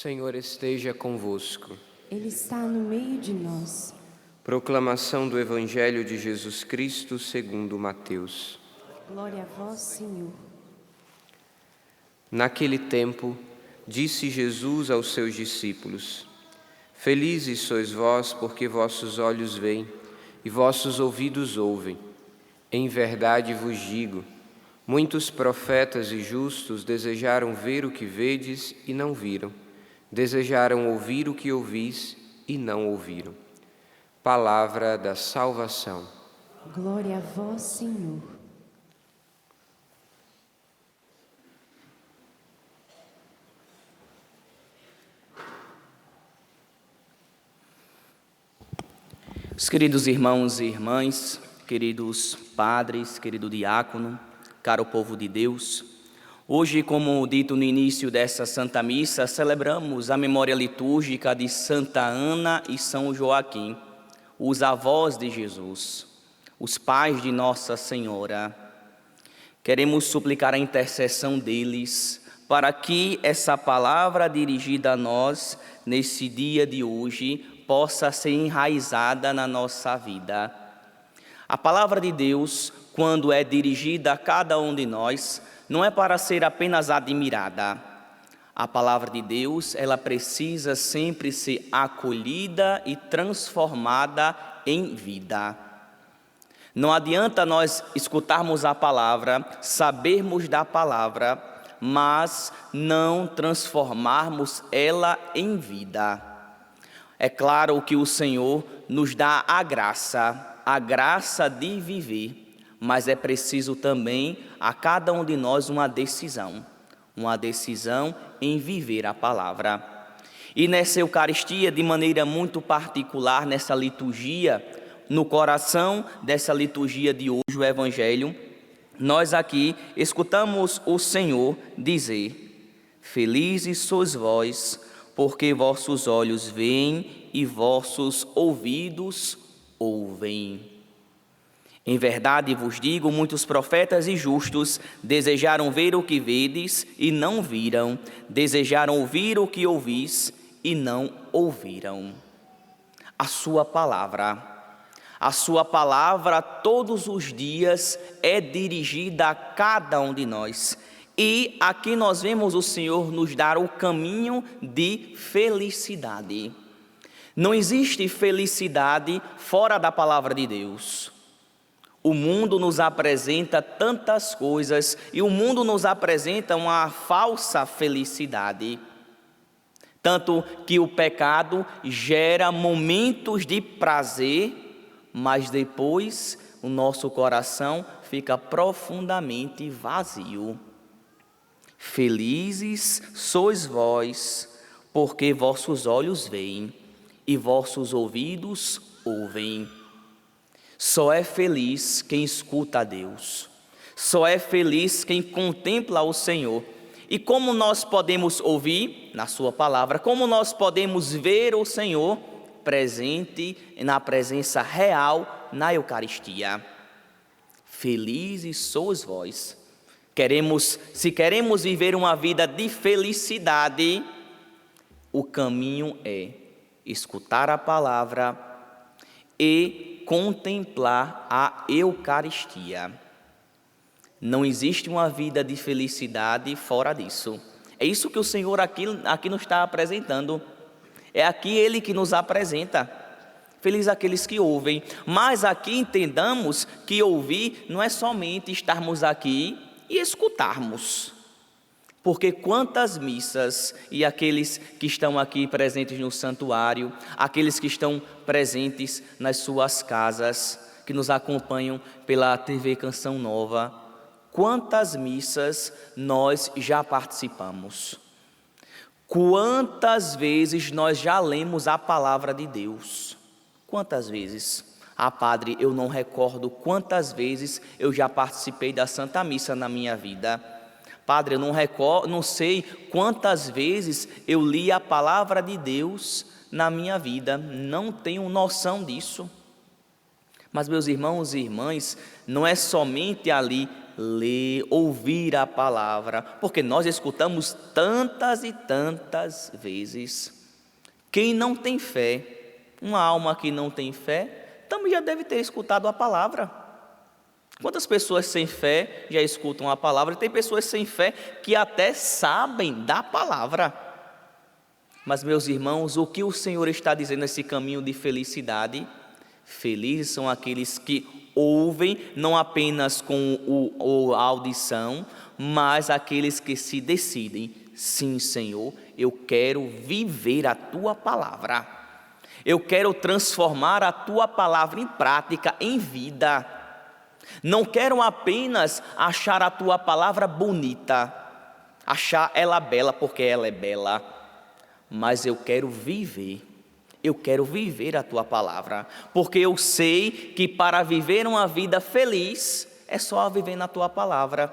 Senhor esteja convosco. Ele está no meio de nós. Proclamação do Evangelho de Jesus Cristo segundo Mateus. Glória a vós, Senhor. Naquele tempo, disse Jesus aos seus discípulos: Felizes sois vós, porque vossos olhos veem e vossos ouvidos ouvem. Em verdade vos digo, muitos profetas e justos desejaram ver o que vedes e não viram, desejaram ouvir o que ouvis e não ouviram. Palavra da salvação. Glória a vós, Senhor. Os queridos irmãos e irmãs, queridos padres, querido diácono, caro povo de Deus, hoje, como dito no início dessa Santa Missa, celebramos a memória litúrgica de Santa Ana e São Joaquim, os avós de Jesus, os pais de Nossa Senhora. Queremos suplicar a intercessão deles para que essa palavra dirigida a nós nesse dia de hoje possa ser enraizada na nossa vida. A palavra de Deus, quando é dirigida a cada um de nós, não é para ser apenas admirada. A palavra de Deus, ela precisa sempre ser acolhida e transformada em vida. Não adianta nós escutarmos a palavra, sabermos da palavra, mas não transformarmos ela em vida. É claro que o Senhor nos dá a graça de viver, mas é preciso também a cada um de nós uma decisão em viver a palavra. E nessa Eucaristia, de maneira muito particular, nessa liturgia, no coração dessa liturgia de hoje, o Evangelho, nós aqui escutamos o Senhor dizer: Felizes sois vós, porque vossos olhos veem e vossos ouvidos ouvem. Em verdade vos digo, muitos profetas e justos desejaram ver o que vedes e não viram, desejaram ouvir o que ouvis e não ouviram. A sua palavra todos os dias é dirigida a cada um de nós. E aqui nós vemos o Senhor nos dar o caminho de felicidade. Não existe felicidade fora da palavra de Deus. O mundo nos apresenta tantas coisas e o mundo nos apresenta uma falsa felicidade. Tanto que o pecado gera momentos de prazer, mas depois o nosso coração fica profundamente vazio. Felizes sois vós, porque vossos olhos veem e vossos ouvidos ouvem. Só é feliz quem escuta a Deus, só é feliz quem contempla o Senhor. E como nós podemos ouvir na sua palavra, como nós podemos ver o Senhor presente na presença real na Eucaristia. Felizes sois vós. Se queremos viver uma vida de felicidade, o caminho é escutar a palavra e contemplar a Eucaristia. Não existe uma vida de felicidade fora disso. É isso que o Senhor aqui nos está apresentando. É aqui Ele que nos apresenta. Felizes aqueles que ouvem. Mas aqui entendamos que ouvir não é somente estarmos aqui e escutarmos. Porque quantas missas, e aqueles que estão aqui presentes no santuário, aqueles que estão presentes nas suas casas, que nos acompanham pela TV Canção Nova, quantas missas nós já participamos? Quantas vezes nós já lemos a palavra de Deus? Quantas vezes? Ah, padre, eu não recordo quantas vezes eu já participei da Santa Missa na minha vida. Padre, eu não sei quantas vezes eu li a palavra de Deus na minha vida. Não tenho noção disso. Mas, meus irmãos e irmãs, não é somente ali ler, ouvir a palavra, porque nós escutamos tantas e tantas vezes. Quem não tem fé, uma alma que não tem fé, também já deve ter escutado a palavra. Quantas pessoas sem fé já escutam a palavra? Tem pessoas sem fé que até sabem da palavra. Mas, meus irmãos, o que o Senhor está dizendo nesse caminho de felicidade? Felizes são aqueles que ouvem, não apenas com a audição, mas aqueles que se decidem: sim, Senhor, eu quero viver a Tua palavra. Eu quero transformar a Tua palavra em prática, em vida. Não quero apenas achar a Tua palavra bonita, achar ela bela porque ela é bela, mas eu quero viver a Tua palavra, porque eu sei que para viver uma vida feliz é só viver na Tua palavra.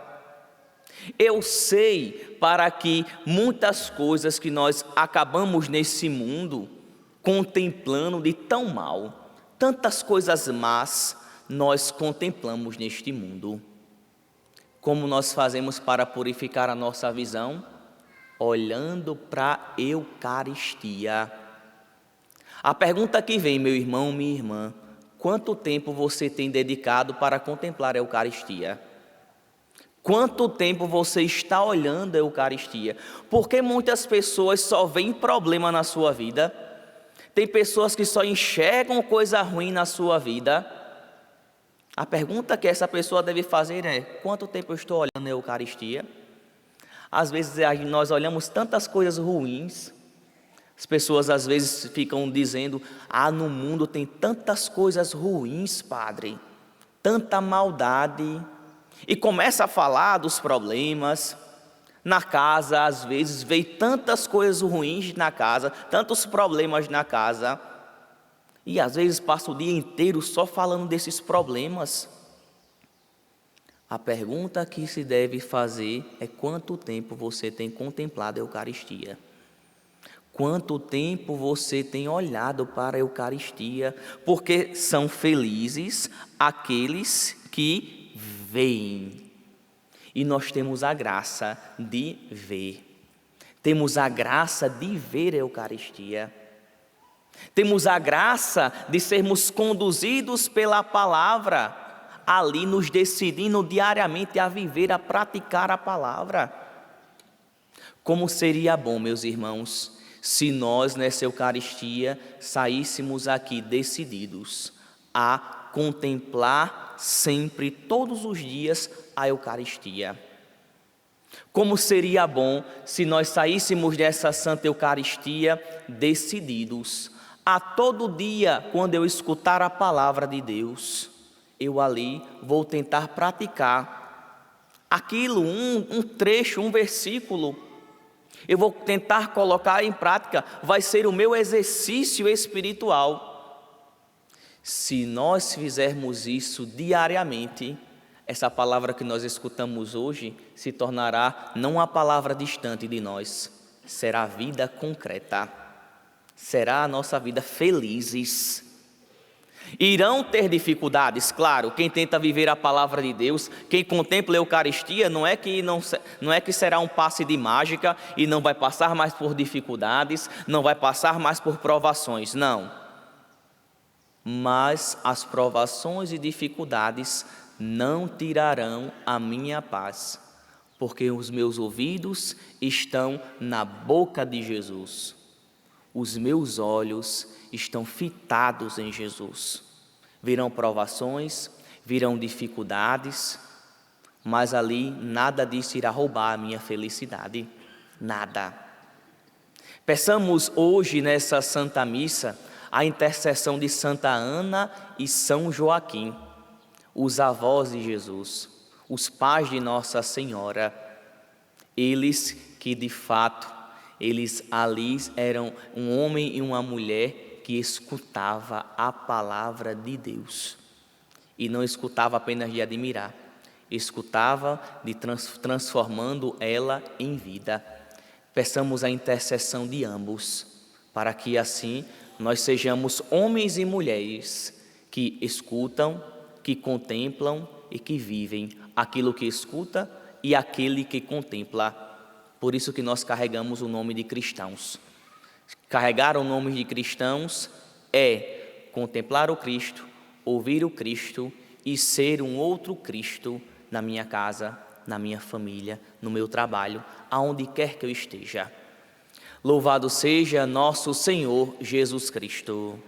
Eu sei para que muitas coisas que nós acabamos nesse mundo contemplando de tão mal, tantas coisas más nós contemplamos neste mundo. Como nós fazemos para purificar a nossa visão? Olhando para a Eucaristia. A pergunta que vem, meu irmão, minha irmã: quanto tempo você tem dedicado para contemplar a Eucaristia? Quanto tempo você está olhando a Eucaristia? Porque muitas pessoas só veem problema na sua vida. Tem pessoas que só enxergam coisa ruim na sua vida. A pergunta que essa pessoa deve fazer é: quanto tempo eu estou olhando a Eucaristia? Às vezes nós olhamos tantas coisas ruins. As pessoas às vezes ficam dizendo: no mundo tem tantas coisas ruins, padre, tanta maldade. E começa a falar dos problemas. Na casa, às vezes, vê tantas coisas ruins na casa, tantos problemas na casa. E às vezes passa o dia inteiro só falando desses problemas. A pergunta que se deve fazer é: quanto tempo você tem contemplado a Eucaristia? Quanto tempo você tem olhado para a Eucaristia? Porque são felizes aqueles que veem. E nós temos a graça de ver. Temos a graça de ver a Eucaristia. Temos a graça de sermos conduzidos pela palavra, ali nos decidindo diariamente a viver, a praticar a palavra. Como seria bom, meus irmãos, se nós nessa Eucaristia saíssemos aqui decididos a contemplar sempre, todos os dias, a Eucaristia. Como seria bom se nós saíssemos dessa Santa Eucaristia decididos a todo dia, quando eu escutar a palavra de Deus, eu ali vou tentar praticar aquilo, um trecho, um versículo. Eu vou tentar colocar em prática, vai ser o meu exercício espiritual. Se nós fizermos isso diariamente, essa palavra que nós escutamos hoje se tornará não uma palavra distante de nós, será a vida concreta, será a nossa vida felizes. Irão ter dificuldades, claro. Quem tenta viver a palavra de Deus, quem contempla a Eucaristia, não é que será um passe de mágica e não vai passar mais por dificuldades, não vai passar mais por provações, não. Mas as provações e dificuldades não tirarão a minha paz, porque os meus ouvidos estão na boca de Jesus. Os meus olhos estão fitados em Jesus. Virão provações, virão dificuldades, mas ali nada disso irá roubar a minha felicidade. Nada. Peçamos hoje nessa Santa Missa a intercessão de Santa Ana e São Joaquim, os avós de Jesus, os pais de Nossa Senhora. Eles que de fato, eles ali eram um homem e uma mulher que escutava a palavra de Deus. E não escutava apenas de admirar, escutava de transformando ela em vida. Peçamos a intercessão de ambos, para que assim nós sejamos homens e mulheres que escutam, que contemplam e que vivem aquilo que escuta e aquele que contempla. Por isso que nós carregamos o nome de cristãos. Carregar o nome de cristãos é contemplar o Cristo, ouvir o Cristo e ser um outro Cristo na minha casa, na minha família, no meu trabalho, aonde quer que eu esteja. Louvado seja nosso Senhor Jesus Cristo.